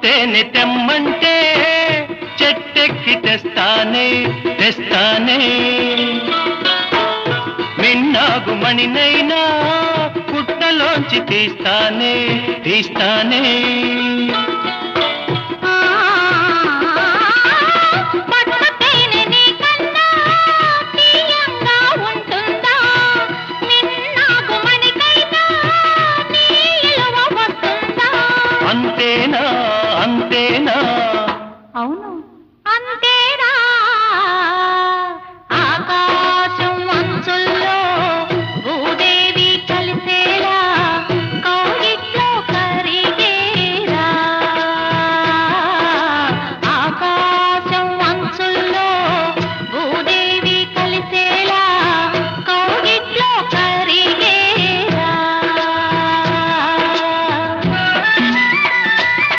తేనె తెమ్మంటే చెట్టెక్కి తెస్తానే తెస్తానే మిన్నాగు మణినైనా పుట్టలోంచి తీస్తానే తీస్తానే అంతేనా అంతేనా అవును అంతేనా